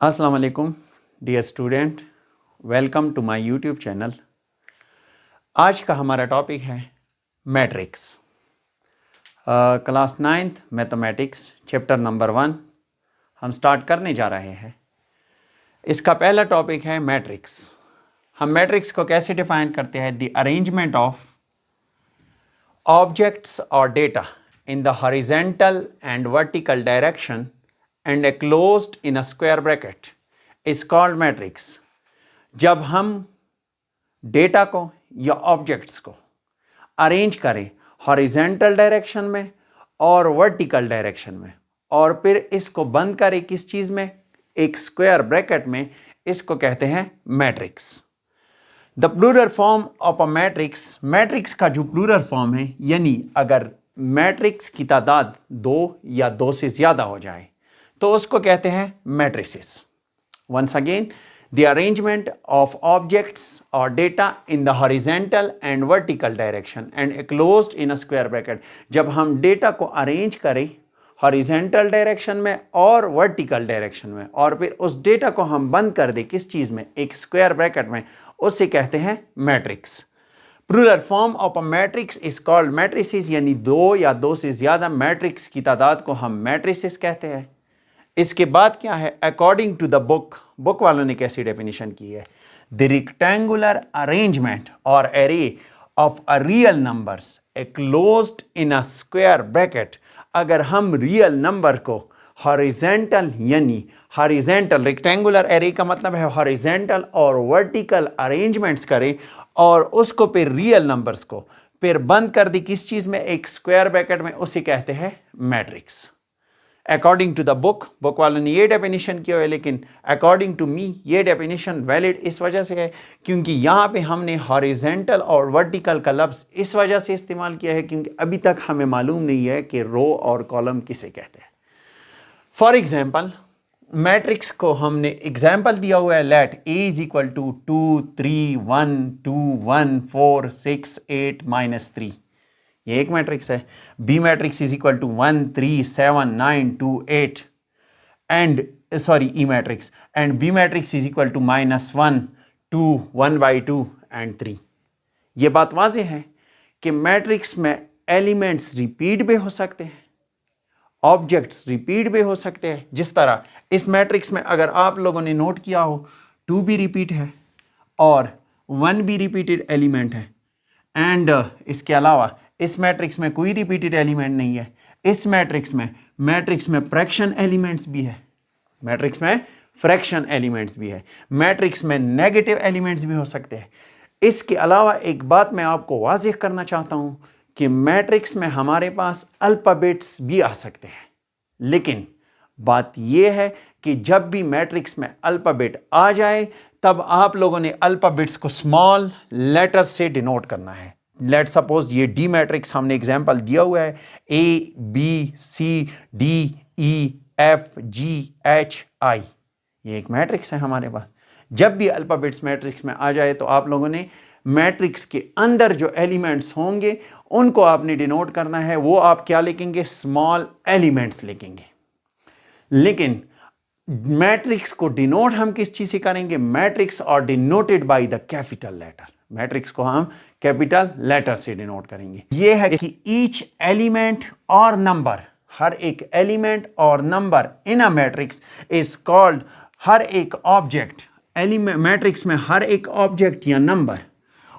अस्सलाम वालेकुम dear student, welcome to my YouTube channel. आज का हमारा टॉपिक है matrix. Class 9th mathematics chapter number 1 हम स्टार्ट करने जा रहे हैं। इसका पहला टॉपिक है मैट्रिक्स। हम मैट्रिक्स को कैसे डिफाइन करते हैं? द अरेंजमेंट ऑफ ऑब्जेक्ट्स और data in the horizontal and vertical direction and enclosed in a square bracket is called matrix। जब हम डेटा को या ऑब्जेक्ट्स को अरेंज करें हॉरिजेंटल डायरेक्शन में और वर्टिकल डायरेक्शन में और फिर इसको बंद करें किस चीज़ में? एक स्क्वायर ब्रैकेट में, इसको कहते हैं matrix. The plural form of a matrix, matrix का जो प्लूरल फॉर्म है, यानी अगर मैट्रिक्स की तादाद 2 या 2 से ज़्यादा हो जाए तो उसको कहते हैं matrices. Once again, the arrangement of objects और data in the horizontal and vertical direction and enclosed in a square bracket. जब हम डेटा को अरेंज करें हॉरिजेंटल डायरेक्शन में और वर्टिकल डायरेक्शन में और फिर उस डेटा को हम बंद कर दें किस चीज़ में? एक स्क्वायर ब्रैकेट में, उसे कहते हैं matrix. Plural form of a matrix is called matrices, यानी 2 या 2 से ज्यादा मैट्रिक्स की तादाद को हम मैट्रिसेस कहते हैं। इसके बाद क्या है? अकॉर्डिंग टू द बुक वालों ने कैसी डेफिनेशन की है? द रेक्टेंगुलर अरेंजमेंट और array of a real numbers enclosed in a square bracket. अगर हम रियल नंबर को हॉरिजेंटल, यानी हॉरिजेंटल, रेक्टेंगुलर एरे का मतलब है हॉरिजेंटल और वर्टिकल अरेंजमेंट्स करें और उसको फिर रियल नंबर्स को फिर बंद कर दी किस चीज़ में? एक स्क्वायर ब्रैकेट में, उसे कहते हैं matrix. According to the book वालों ने ये डेफिनेशन किया है, लेकिन अकॉर्डिंग टू मी ये डेफिनेशन वैलिड इस वजह से है क्योंकि यहाँ पे हमने हॉरिजेंटल और वर्टिकल का लफ्ज़ इस वजह से इस्तेमाल किया है क्योंकि अभी तक हमें मालूम नहीं है कि रो और कॉलम किसे कहते हैं। फॉर एग्जाम्पल, मैट्रिक्स को हमने एग्जाम्पल दिया हुआ है, let A is equal to 2 3 1 2 1 4 6 8 -3। ये एक मैट्रिक्स है। B matrix is equal to 1 3 7 9 2 8 and E matrix and B matrix is equal to -1 2 1/2 and 3। ये बात वाज़ेह है कि मैट्रिक्स में एलिमेंट्स रिपीट भी हो सकते हैं, ऑब्जेक्ट्स रिपीट भी हो सकते हैं। जिस तरह इस मैट्रिक्स में अगर आप लोगों ने नोट किया हो 2 भी रिपीट है और 1 भी रिपीटेड एलिमेंट है एंड इसके अलावा इस मैट्रिक्स में कोई रिपीटेड एलिमेंट नहीं है। इस मैट्रिक्स में फ्रैक्शन एलिमेंट्स भी है, मैट्रिक्स में फ्रैक्शन एलिमेंट्स भी है, मैट्रिक्स में नेगेटिव एलिमेंट्स भी हो सकते हैं। इसके अलावा एक बात मैं आपको वाज़ेह करना चाहता हूं कि मैट्रिक्स में हमारे पास अल्फ़ाबेट्स भी आ सकते हैं, लेकिन बात यह है कि जब भी मैट्रिक्स में अल्फ़ाबेट आ जाए तब आप लोगों ने अल्फ़ाबेट्स को स्मॉल लेटर से डिनोट करना है। लेट सपोज ये डी मैट्रिक्स हमने एग्जांपल दिया हुआ है, A B C D E F G H I, ये एक मैट्रिक्स है हमारे पास। जब भी अल्फ़ाबेट्स मैट्रिक्स में आ जाए तो आप लोगों ने मैट्रिक्स के अंदर जो एलिमेंट्स होंगे उनको आपने डिनोट करना है। वो आप क्या लिखेंगे? स्मॉल एलिमेंट्स लिखेंगे। लेकिन मैट्रिक्स को डिनोट हम किस चीज से करेंगे? मैट्रिक्स और denoted by the capital letter. Matrix को हम कैपिटल लेटर से डिनोट करेंगे। ये है कि ईच एलिमेंट और नंबर, हर एक एलिमेंट और number in a matrix is called, हर एक ऑब्जेक्ट मैट्रिक्स में हर एक ऑब्जेक्ट या नंबर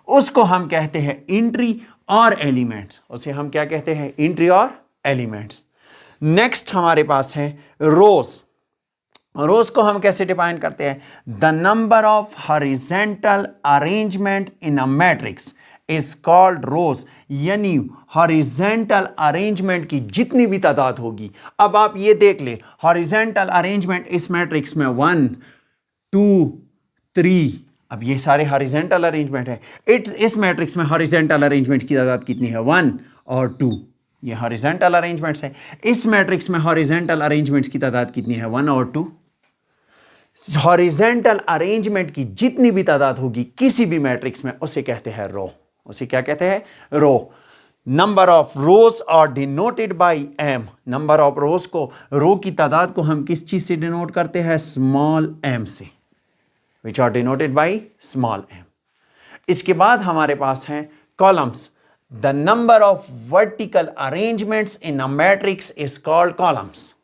उसको हम कहते हैं एंट्री और एलिमेंट्स। उसे हम क्या कहते हैं? एंट्री और एलिमेंट्स। नेक्स्ट हमारे पास है रोज। रोज को हम कैसे डिफाइन करते हैं? The number of horizontal arrangement in a matrix is called rows, यानी हॉरिजेंटल अरेंजमेंट की जितनी भी तादाद होगी। अब आप ये देख ले, हॉरिजेंटल अरेंजमेंट इस मैट्रिक्स में 1 2 3, अब ये सारे हॉरिजेंटल अरेंजमेंट है। इस मैट्रिक्स में हॉरिजेंटल अरेंजमेंट की तादाद कितनी है? 1 और 2, ये हॉरिजेंटल अरेंजमेंट्स है। इस मैट्रिक्स में हॉरिजेंटल अरेंजमेंट्स की तादाद कितनी है? 1 और 2। हॉरिजेंटल अरेंजमेंट की जितनी भी तादाद होगी किसी भी मैट्रिक्स में उसे कहते हैं रो। उसे क्या कहते हैं? Row. Number of rows are denoted by M, number of rows को, रो की तादाद को हम किस चीज से डिनोट करते हैं? स्मॉल एम से, which are denoted by small M. इसके बाद हमारे पास हैं columns. The number of vertical arrangements in a matrix is called columns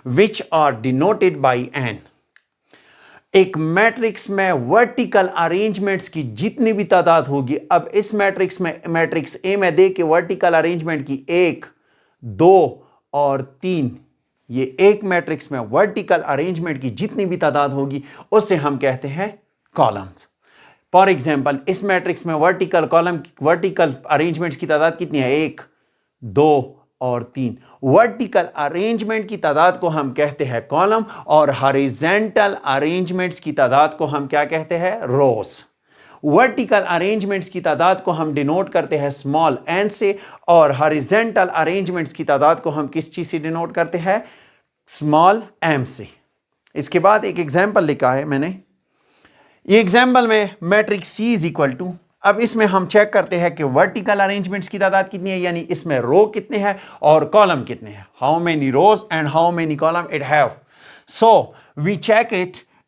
which are denoted by N. एक मैट्रिक्स में वर्टिकल अरेंजमेंट्स की जितनी भी तादाद होगी, अब इस मैट्रिक्स में, मैट्रिक्स ए में दे के वर्टिकल अरेंजमेंट की 1, 2 और 3, ये एक मैट्रिक्स में वर्टिकल अरेंजमेंट की जितनी भी तादाद होगी उसे हम कहते हैं कॉलम्स। फॉर एग्जाम्पल, इस मैट्रिक्स में वर्टिकल अरेंजमेंट्स की तादाद कितनी है? 1, 2 और 3। वर्टिकल अरेंजमेंट की तादाद को हम कहते हैं कॉलम, और हॉरिजॉन्टल अरेंजमेंट्स की तादाद को हम क्या कहते हैं? रोज। वर्टिकल अरेंजमेंट्स की तादाद को हम डिनोट करते हैं स्मॉल एन से, और हॉरिजॉन्टल अरेंजमेंट्स की तादाद को हम किस चीज से डिनोट करते हैं? स्मॉल एम से। इसके बाद एक एग्जाम्पल लिखा है मैंने, ये एग्जाम्पल में matrix C is equal to, अब इसमें हम चेक करते हैं कि वर्टिकल अरेंजमेंट्स की तादाद कितनी है, यानी इसमें रो कितने हैं और कॉलम कितने हैं। How many rows and how many column it have. So we check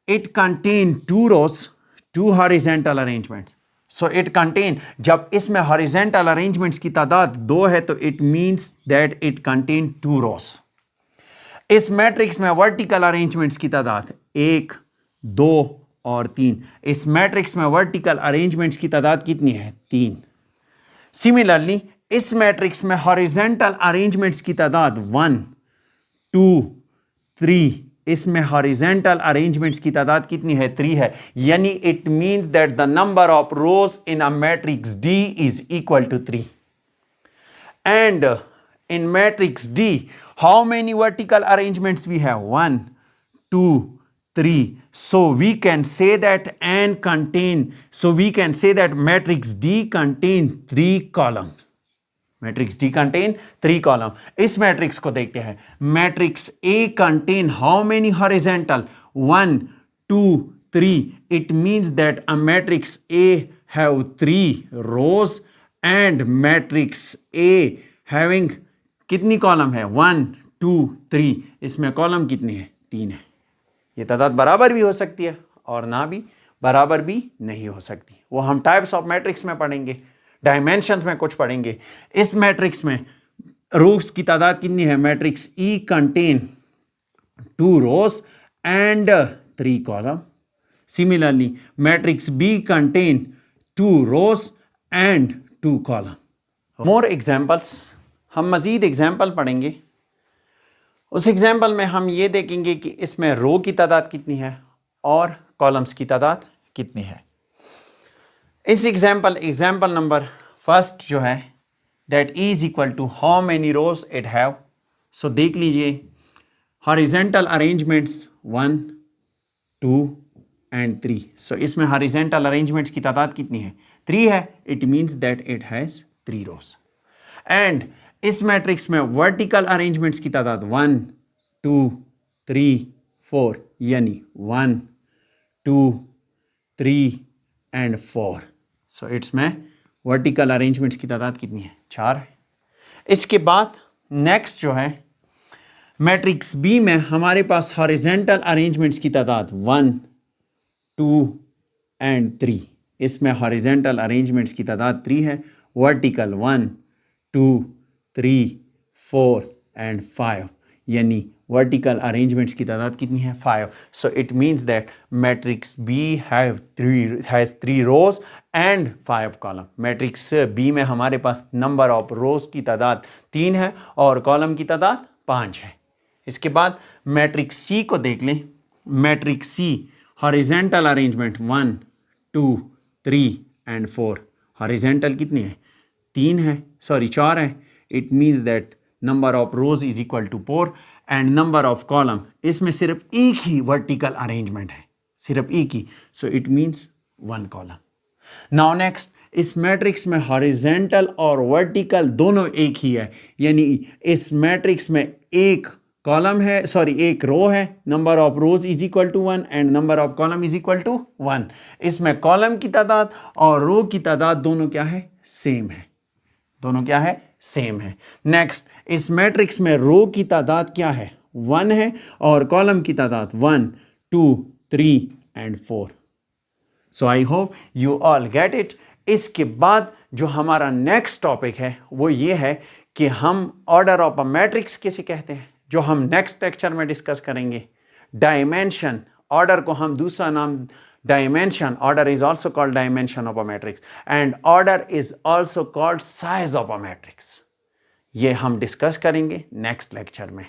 it contain 2 rows, 2 horizontal arrangements. So it contain, जब इसमें हॉरिजॉन्टल अरेंजमेंट्स की तादाद 2 है तो it means that it contain 2 rows. इस मैट्रिक्स में वर्टिकल अरेंजमेंट्स की तादाद 1, 2 और 3। इस मैट्रिक्स में वर्टिकल अरेंजमेंट्स की तादाद कितनी है? 3। सिमिलरली इस मैट्रिक्स में हॉरिजॉन्टल अरेंजमेंट्स की तादाद 1, 2, 3, इसमें हॉरिजॉन्टल अरेंजमेंट्स की तादाद कितनी है? 3 है। यानी it means that the number of rows in a matrix D is equal to 3। And in matrix D, how many vertical arrangements we have? 1, 2, 3. So we can say that matrix D contain 3 columns. Matrix D contain 3 columns. इस matrix को देखते हैं। Matrix A contain how many horizontal? 1, 2, 3. It means that a matrix A have 3 rows and matrix A having कितनी column है? 1, 2, 3। इसमें column कितनी है? 3 है। ये तादाद बराबर भी हो सकती है और ना भी बराबर भी नहीं हो सकती, वो हम टाइप्स ऑफ मैट्रिक्स में पढ़ेंगे, डायमेंशंस में कुछ पढ़ेंगे। इस मैट्रिक्स में रोज की तादाद कितनी है? Matrix E contain 2 rows and 3 column. Similarly matrix B contain 2 rows and 2 column. More examples, हम मज़ीद एग्जाम्पल पढ़ेंगे। उस एग्जाम्पल में हम ये देखेंगे कि इसमें रो की तादाद कितनी है और कॉलम्स की तादाद कितनी है। इस एग्जाम्पल नंबर फर्स्ट जो है, that is equal to how many rows it have. So देख लीजिए, हॉरिजॉन्टल अरेंजमेंट्स 1, 2 एंड 3। सो इसमें हॉरिजॉन्टल अरेंजमेंट्स की तादाद कितनी है? 3 है। It means that it has 3 rows. And इस मैट्रिक्स में वर्टिकल अरेंजमेंट्स की तादाद 1, 2, 3, 4, यानी 1, 2, 3 एंड 4। सो इट्स में वर्टिकल अरेंजमेंट्स की तादाद कितनी है? 4 है। इसके बाद नेक्स्ट जो है, मैट्रिक्स बी में हमारे पास हॉरिजॉन्टल अरेंजमेंट्स की तादाद 1, 2 एंड 3। इसमें हॉरिजॉन्टल अरेंजमेंट्स की तादाद 3 है। वर्टिकल 1, 2, 3, 4 एंड 5, यानी वर्टिकल अरेंजमेंट्स की तादाद कितनी है? 5। So it means that matrix B has 3 rows and 5 column. Matrix B में हमारे पास नंबर ऑफ रोज की तादाद 3 है और कॉलम की तादाद 5 है। इसके बाद मैट्रिक्स सी को देख लें। Matrix C horizontal arrangement 1, 2, 3 and 4। Horizontal कितनी है? 4 है। It means that number of rows is equal to 4 and number of column, इसमें सिर्फ एक ही वर्टिकल अरेंजमेंट है, सिर्फ एक ही। So it means 1 column. Now next, इस मैट्रिक्स में हॉरिजॉन्टल और वर्टिकल दोनों एक ही है, यानी इस मैट्रिक्स में एक कॉलम है, एक रो है, number of rows is equal to 1 and number of column is equal to 1। इसमें कॉलम की तादाद और रो की तादाद दोनों क्या है? सेम है। दोनों क्या है? सेम है। नेक्स्ट, इस मैट्रिक्स में रो की तादाद क्या है? 1 है और कॉलम की तादाद 1, 2, 3 and 4। So I hope you all get it. इसके बाद जो हमारा नेक्स्ट टॉपिक है वो ये है कि हम ऑर्डर ऑफ अ मैट्रिक्स किसे कहते हैं, जो हम नेक्स्ट लेक्चर में डिस्कस करेंगे। डायमेंशन, ऑर्डर को हम दूसरा नाम dimension, order is also called dimension of a matrix and order is also called size of a matrix. ये हम डिस्कस करेंगे नेक्स्ट लेक्चर में।